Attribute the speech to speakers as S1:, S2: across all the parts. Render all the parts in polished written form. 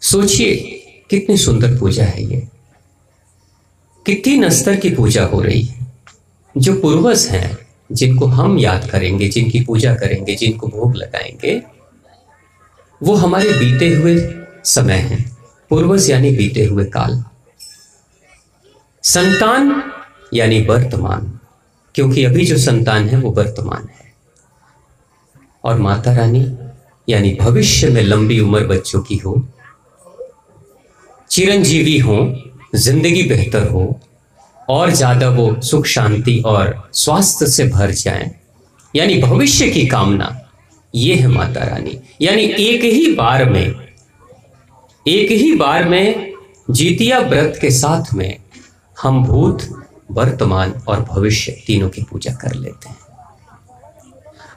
S1: सोचिए कितनी सुंदर पूजा है ये, कितनी स्तर की पूजा हो रही है। जो पूर्वज हैं जिनको हम याद करेंगे, जिनकी पूजा करेंगे, जिनको भोग लगाएंगे, वो हमारे बीते हुए समय हैं। पूर्वज यानी बीते हुए काल, संतान यानी वर्तमान, क्योंकि अभी जो संतान है वो वर्तमान है, और माता रानी यानी भविष्य में लंबी उम्र बच्चों की हो, चिरंजीवी हो, जिंदगी बेहतर हो और ज्यादा वो सुख शांति और स्वास्थ्य से भर जाएं, यानी भविष्य की कामना। ये है माता रानी। यानी एक ही बार में जितिया व्रत के साथ में हम भूत, वर्तमान और भविष्य तीनों की पूजा कर लेते हैं।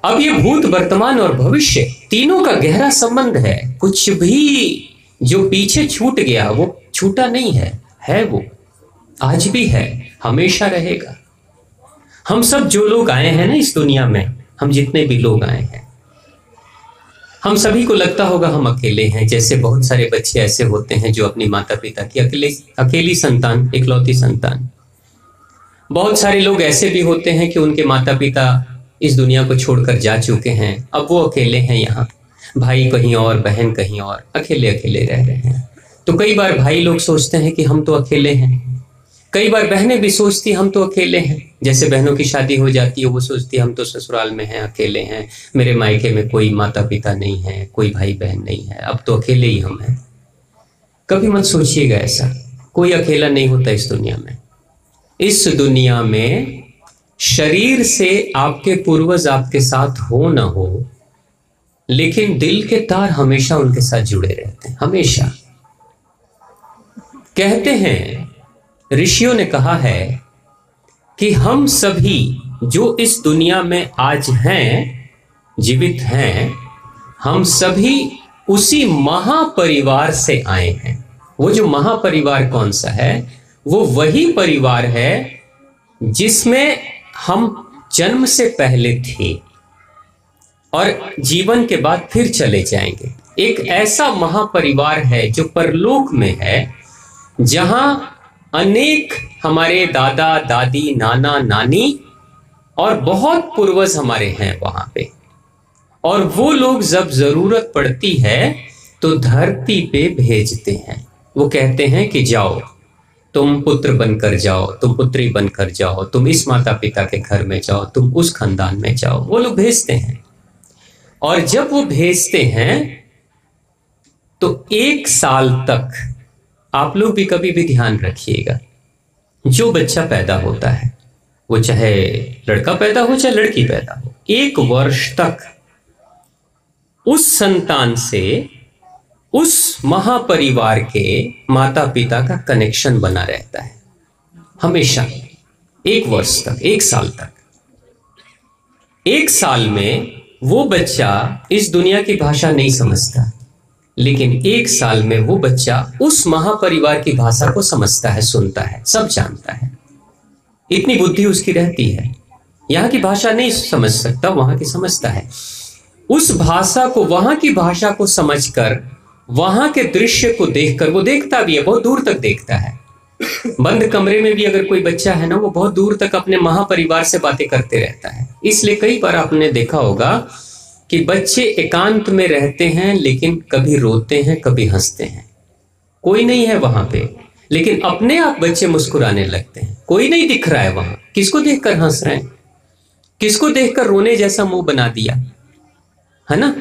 S1: अब ये भूत, वर्तमान और भविष्य तीनों का गहरा संबंध है। कुछ भी जो पीछे छूट गया वो छूटा नहीं है वो आज भी है, हमेशा रहेगा। हम सब जो लोग आए हैं ना इस दुनिया में, हम जितने भी लोग आए हैं, हम सभी को लगता होगा हम अकेले हैं। जैसे बहुत सारे बच्चे ऐसे होते हैं जो अपनी माता पिता की अकेली संतान, इकलौती संतान। बहुत सारे लोग ऐसे भी होते हैं कि उनके माता पिता इस दुनिया को छोड़कर जा चुके हैं, अब वो अकेले हैं यहाँ, भाई कहीं और, बहन कहीं और, अकेले अकेले रह रहे हैं। तो कई बार भाई लोग सोचते हैं कि हम तो अकेले हैं, कई बार बहनें भी सोचती हम तो अकेले हैं। जैसे बहनों की शादी हो जाती है, वो सोचती हम तो ससुराल में हैं, अकेले हैं, मेरे मायके में कोई माता पिता नहीं है, कोई भाई बहन नहीं है, अब तो अकेले ही हम हैं। कभी मत सोचिएगा ऐसा, कोई अकेला नहीं होता इस दुनिया में। इस दुनिया में शरीर से आपके पूर्वज आपके साथ हो ना हो, लेकिन दिल के तार हमेशा उनके साथ जुड़े रहते हैं, हमेशा। कहते हैं, ऋषियों ने कहा है कि हम सभी जो इस दुनिया में आज हैं, जीवित हैं, हम सभी उसी महापरिवार से आए हैं। वो जो महापरिवार कौन सा है? वो वही परिवार है जिसमें हम जन्म से पहले थे और जीवन के बाद फिर चले जाएंगे। एक ऐसा महापरिवार है जो परलोक में है, जहां अनेक हमारे दादा दादी, नाना नानी और बहुत पूर्वज हमारे हैं वहां पे। और वो लोग जब जरूरत पड़ती है तो धरती पे भेजते हैं। वो कहते हैं कि जाओ, तुम पुत्र बनकर जाओ, तुम पुत्री बनकर जाओ, तुम इस माता पिता के घर में जाओ, तुम उस खानदान में जाओ। वो लोग भेजते हैं। और जब वो भेजते हैं तो 1 साल तक, आप लोग भी कभी भी ध्यान रखिएगा, जो बच्चा पैदा होता है, वो चाहे लड़का पैदा हो चाहे लड़की पैदा हो, 1 वर्ष तक उस संतान से, उस महापरिवार के माता पिता का कनेक्शन बना रहता है हमेशा। 1 वर्ष तक, 1 साल तक। 1 साल में वो बच्चा इस दुनिया की भाषा नहीं समझता, लेकिन 1 साल में वो बच्चा उस महापरिवार की भाषा को समझता है, सुनता है, सब जानता है। इतनी बुद्धि उसकी रहती है। यहाँ की भाषा नहीं समझ सकता, वहां की समझता है। उस भाषा को, वहां की भाषा को समझकर, वहां के दृश्य को देखकर, वो देखता भी है, बहुत दूर तक देखता है। बंद कमरे में भी अगर कोई बच्चा है ना, वो बहुत दूर तक अपने महापरिवार से बातें करते रहता है। इसलिए कई बार आपने देखा होगा कि बच्चे एकांत में रहते हैं, लेकिन कभी रोते हैं, कभी हंसते हैं। कोई नहीं है वहां पे, लेकिन अपने आप बच्चे मुस्कुराने लगते हैं। कोई नहीं दिख रहा है वहां, किसको देखकर हंस रहे हैं, किसको देखकर रोने जैसा मुंह बना दिया है ना।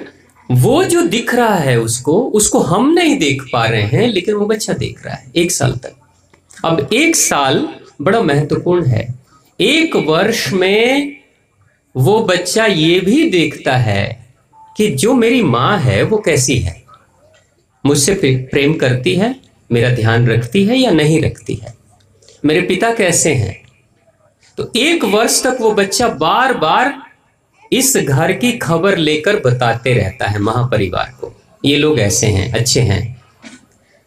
S1: वो जो दिख रहा है उसको हम नहीं देख पा रहे हैं, लेकिन वो बच्चा देख रहा है 1 साल तक। अब 1 साल बड़ा महत्वपूर्ण है। 1 वर्ष में वो बच्चा ये भी देखता है कि जो मेरी माँ है वो कैसी है, मुझसे प्रेम करती है, मेरा ध्यान रखती है या नहीं रखती है, मेरे पिता कैसे हैं। तो 1 वर्ष तक वो बच्चा बार बार इस घर की खबर लेकर बताते रहता है महापरिवार को, ये लोग ऐसे हैं, अच्छे हैं।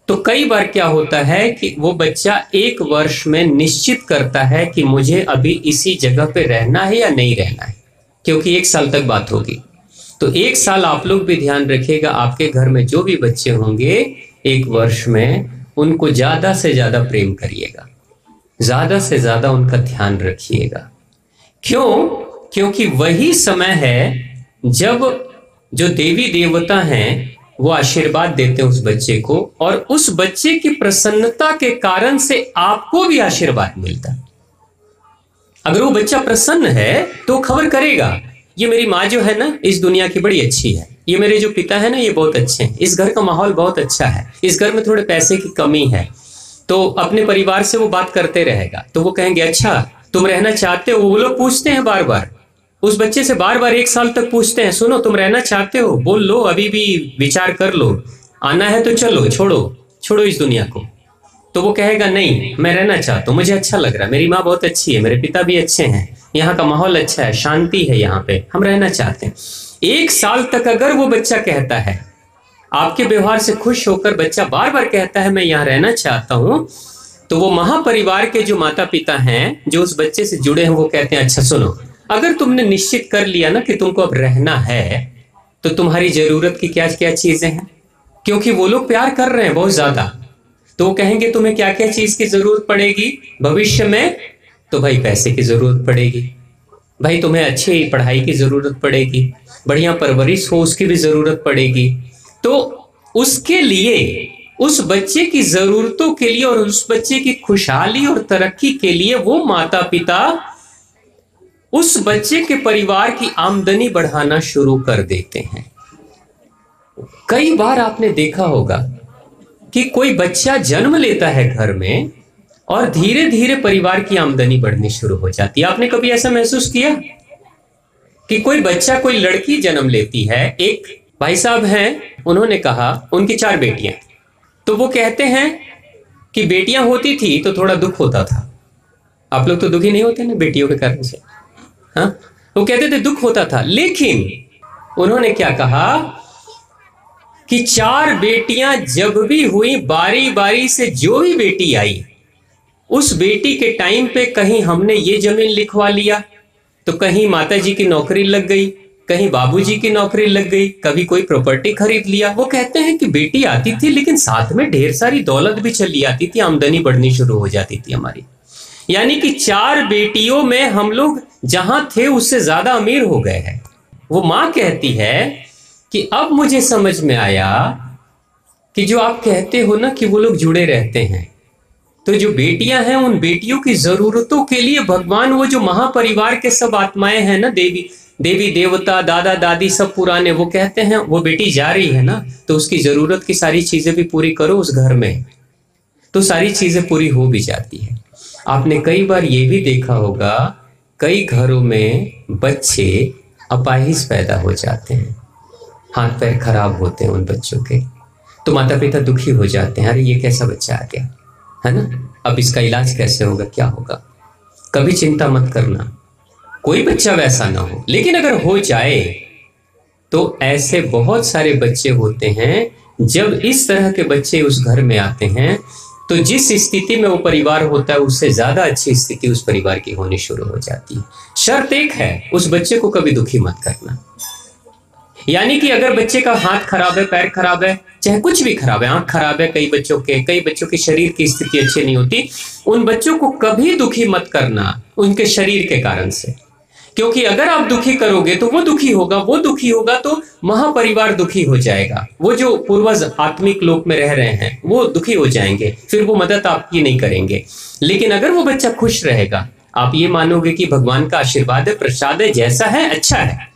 S1: तो कई बार क्या होता है कि वो बच्चा 1 वर्ष में निश्चित करता है कि मुझे अभी इसी जगह पे रहना है या नहीं रहना है, क्योंकि 1 साल तक बात होगी। तो 1 साल आप लोग भी ध्यान रखिएगा, आपके घर में जो भी बच्चे होंगे एक वर्ष में उनको ज्यादा से ज्यादा प्रेम करिएगा, ज्यादा से ज्यादा उनका ध्यान रखिएगा। क्यों? क्योंकि वही समय है जब जो देवी देवता हैं वो आशीर्वाद देते हैं उस बच्चे को, और उस बच्चे की प्रसन्नता के कारण से आपको भी आशीर्वाद मिलता है। अगर वो बच्चा प्रसन्न है तो खबर करेगा, ये मेरी माँ जो है ना इस दुनिया की बड़ी अच्छी है, ये मेरे जो पिता है ना ये बहुत अच्छे हैं, इस घर का माहौल बहुत अच्छा है, इस घर में थोड़े पैसे की कमी है, तो अपने परिवार से वो बात करते रहेगा। तो वो कहेंगे अच्छा तुम रहना चाहते हो? वो लोग पूछते हैं बार बार, उस बच्चे से बार बार 1 साल तक पूछते हैं, सुनो तुम रहना चाहते हो? बोल लो, अभी भी विचार कर लो, आना है तो चलो, छोड़ो इस दुनिया को। तो वो कहेगा नहीं मैं रहना चाहता हूँ, मुझे अच्छा लग रहा है, मेरी माँ बहुत अच्छी है, मेरे पिता भी अच्छे हैं, यहाँ का माहौल अच्छा है, शांति है, यहाँ पे हम रहना चाहते हैं। 1 साल तक अगर वो बच्चा कहता है, आपके व्यवहार से खुश होकर बच्चा बार बार कहता है मैं यहाँ रहना चाहता हूँ, तो वो महापरिवार के जो माता पिता हैं जो उस बच्चे से जुड़े हैं वो कहते हैं अच्छा सुनो, अगर तुमने निश्चित कर लिया ना कि तुमको अब रहना है, तो तुम्हारी जरूरत की क्या क्या चीजें हैं, क्योंकि वो लोग प्यार कर रहे हैं बहुत ज्यादा। तो वो कहेंगे तुम्हें क्या क्या चीज की जरूरत पड़ेगी भविष्य में? तो भाई पैसे की जरूरत पड़ेगी, भाई तुम्हें अच्छी पढ़ाई की जरूरत पड़ेगी, बढ़िया परवरिश हो उसकी भी जरूरत पड़ेगी। तो उसके लिए, उस बच्चे की जरूरतों के लिए और उस बच्चे की खुशहाली और तरक्की के लिए वो माता पिता उस बच्चे के परिवार की आमदनी बढ़ाना शुरू कर देते हैं। कई बार आपने देखा होगा कि कोई बच्चा जन्म लेता है घर में और धीरे धीरे परिवार की आमदनी बढ़नी शुरू हो जाती है। आपने कभी ऐसा महसूस किया कि कोई बच्चा, कोई लड़की जन्म लेती है? एक भाई साहब हैं, उन्होंने कहा उनकी 4 बेटियां, तो वो कहते हैं कि बेटियां होती थी तो थोड़ा दुख होता था। आप लोग तो दुखी नहीं होते ना बेटियों के कारण से? हाँ, वो कहते थे दुख होता था, लेकिन उन्होंने क्या कहा कि 4 बेटियां जब भी हुई, बारी बारी से जो भी बेटी आई, उस बेटी के टाइम पे कहीं हमने ये जमीन लिखवा लिया, तो कहीं माताजी की नौकरी लग गई, कहीं बाबूजी की नौकरी लग गई, कभी कोई प्रॉपर्टी खरीद लिया। वो कहते हैं कि बेटी आती थी लेकिन साथ में ढेर सारी दौलत भी चली आती थी, आमदनी बढ़नी शुरू हो जाती थी हमारी। यानी कि 4 बेटियों में हम लोग जहां थे उससे ज्यादा अमीर हो गए हैं। वो मां कहती है कि अब मुझे समझ में आया कि जो आप कहते हो ना कि वो लोग जुड़े रहते हैं, तो जो बेटियां हैं उन बेटियों की जरूरतों के लिए भगवान, वो जो महापरिवार के सब आत्माएं हैं ना, देवी देवता, दादा दादी सब पुराने, वो कहते हैं वो बेटी जा रही है ना तो उसकी जरूरत की सारी चीजें भी पूरी करो उस घर में, तो सारी चीजें पूरी हो भी जाती है। आपने कई बार ये भी देखा होगा, कई घरों में बच्चे अपाहिज पैदा हो जाते हैं, हाथ पैर खराब होते हैं उन बच्चों के, तो माता पिता दुखी हो जाते हैं, अरे ये कैसा बच्चा आ गया है ना, अब इसका इलाज कैसे होगा, क्या होगा। कभी चिंता मत करना, कोई बच्चा वैसा ना हो, लेकिन अगर हो जाए तो ऐसे बहुत सारे बच्चे होते हैं। जब इस तरह के बच्चे उस घर में आते हैं तो जिस स्थिति में वो परिवार होता है उससे ज्यादा अच्छी स्थिति उस परिवार की होनी शुरू हो जाती है। शर्त एक है, उस बच्चे को कभी दुखी मत करना। यानी कि अगर बच्चे का हाथ खराब है, पैर खराब है, चाहे कुछ भी खराब है, आंख खराब है, कई बच्चों के शरीर की स्थिति अच्छी नहीं होती, उन बच्चों को कभी दुखी मत करना उनके शरीर के कारण से, क्योंकि अगर आप दुखी करोगे तो वो दुखी होगा तो महापरिवार दुखी हो जाएगा, वो जो पूर्वज आत्मिक लोक में रह रहे हैं वो दुखी हो जाएंगे, फिर वो मदद आपकी नहीं करेंगे। लेकिन अगर वो बच्चा खुश रहेगा, आप ये मानोगे कि भगवान का आशीर्वाद है, प्रसाद है, जैसा है अच्छा है,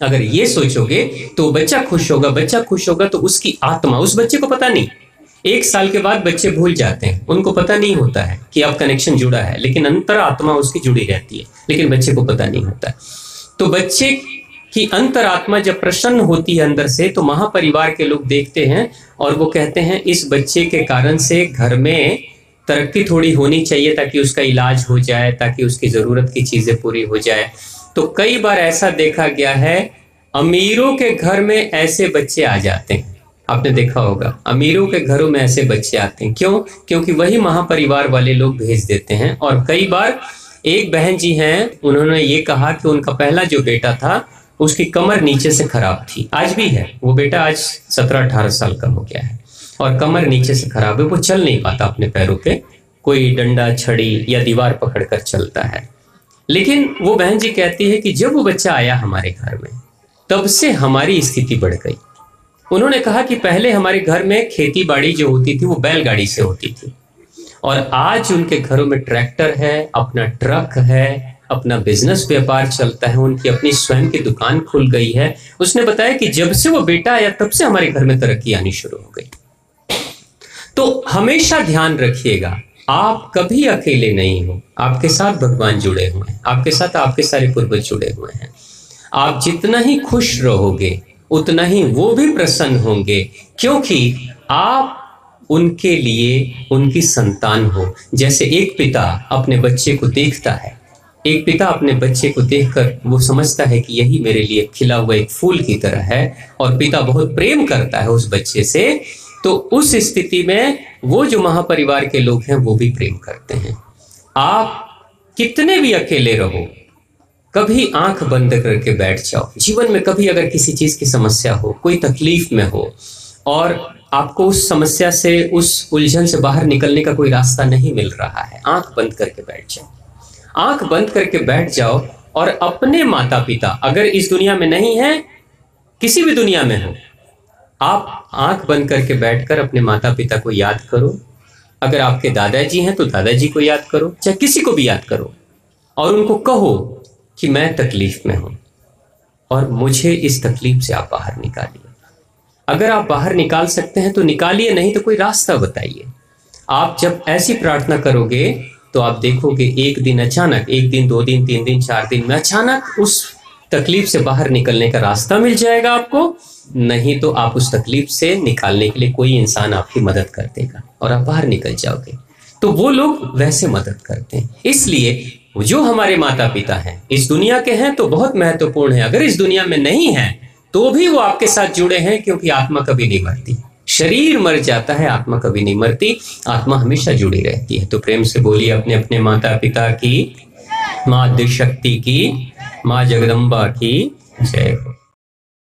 S1: अगर ये सोचोगे तो बच्चा खुश होगा तो उसकी आत्मा, उस बच्चे को पता नहीं, 1 साल के बाद बच्चे भूल जाते हैं, उनको पता नहीं होता है कि अब कनेक्शन जुड़ा है, लेकिन अंतर आत्मा उसकी जुड़ी रहती है, लेकिन बच्चे को पता नहीं होता है। तो बच्चे की अंतर आत्मा जब प्रसन्न होती है अंदर से, तो महापरिवार के लोग देखते हैं और वो कहते हैं इस बच्चे के कारण से घर में तरक्की थोड़ी होनी चाहिए ताकि उसका इलाज हो जाए, ताकि उसकी जरूरत की चीजें पूरी हो जाए। तो कई बार ऐसा देखा गया है, अमीरों के घर में ऐसे बच्चे आ जाते हैं, आपने देखा होगा अमीरों के घरों में ऐसे बच्चे आते हैं। क्यों? क्योंकि वही महापरिवार वाले लोग भेज देते हैं। और कई बार एक बहन जी हैं, उन्होंने ये कहा कि उनका पहला जो बेटा था उसकी कमर नीचे से खराब थी, आज भी है, वो बेटा आज 17-18 साल का हो गया है। और कमर नीचे से खराब है, वो चल नहीं पाता अपने पैरों पे, कोई डंडा छड़ी या दीवार पकड़कर चलता है। लेकिन वो बहन जी कहती है कि जब वो बच्चा आया हमारे घर में, तब से हमारी स्थिति बढ़ गई। उन्होंने कहा कि पहले हमारे घर में खेती बाड़ी जो होती थी वो बैलगाड़ी से होती थी, और आज उनके घरों में ट्रैक्टर है, अपना ट्रक है, अपना बिजनेस व्यापार चलता है, उनकी अपनी स्वयं की दुकान खुल गई है। उसने बताया कि जब से वो बेटा आया तब से हमारे घर में तरक्की आनी शुरू हो गई। तो हमेशा ध्यान रखिएगा, आप कभी अकेले नहीं हो, आपके साथ भगवान जुड़े हुए हैं, आपके साथ आपके सारे पूर्वज जुड़े हुए हैं। आप जितना ही खुश रहोगे उतना ही वो भी प्रसन्न होंगे, क्योंकि आप उनके लिए उनकी संतान हो। जैसे एक पिता अपने बच्चे को देखता है, एक पिता अपने बच्चे को देखकर वो समझता है कि यही मेरे लिए खिला हुआ एक फूल की तरह है, और पिता बहुत प्रेम करता है उस बच्चे से, तो उस स्थिति में वो जो महापरिवार के लोग हैं वो भी प्रेम करते हैं। आप कितने भी अकेले रहो, कभी आंख बंद करके बैठ जाओ। जीवन में कभी अगर किसी चीज की समस्या हो, कोई तकलीफ में हो, और आपको उस समस्या से, उस उलझन से बाहर निकलने का कोई रास्ता नहीं मिल रहा है, आंख बंद करके बैठ जाओ। आंख बंद करके बैठ जाओ और अपने माता पिता, अगर इस दुनिया में नहीं है, किसी भी दुनिया में हो, आप आंख बंद करके बैठकर अपने माता पिता को याद करो। अगर आपके दादाजी हैं तो दादाजी को याद करो, चाहे किसी को भी याद करो, और उनको कहो कि मैं तकलीफ में हूं और मुझे इस तकलीफ से आप बाहर निकालिए। अगर आप बाहर निकाल सकते हैं तो निकालिए, नहीं तो कोई रास्ता बताइए। आप जब ऐसी प्रार्थना करोगे तो आप देखोगे एक दिन अचानक, एक दिन, 2 दिन, 3 दिन, 4 दिन में अचानक उस तकलीफ से बाहर निकलने का रास्ता मिल जाएगा आपको। नहीं तो आप उस तकलीफ से निकालने के लिए कोई इंसान आपकी मदद कर देगा और आप बाहर निकल जाओगे। तो वो लोग वैसे मदद करते हैं। इसलिए जो हमारे माता पिता हैं, इस दुनिया के हैं तो बहुत महत्वपूर्ण है। अगर इस दुनिया में नहीं है तो भी वो आपके साथ जुड़े हैं, क्योंकि आत्मा कभी नहीं मरती। शरीर मर जाता है, आत्मा कभी नहीं मरती, आत्मा हमेशा जुड़ी रहती है। तो प्रेम से बोलिए अपने अपने माता पिता की, माँ आद्य शक्ति की, माँ जगदम्बा की जय हो।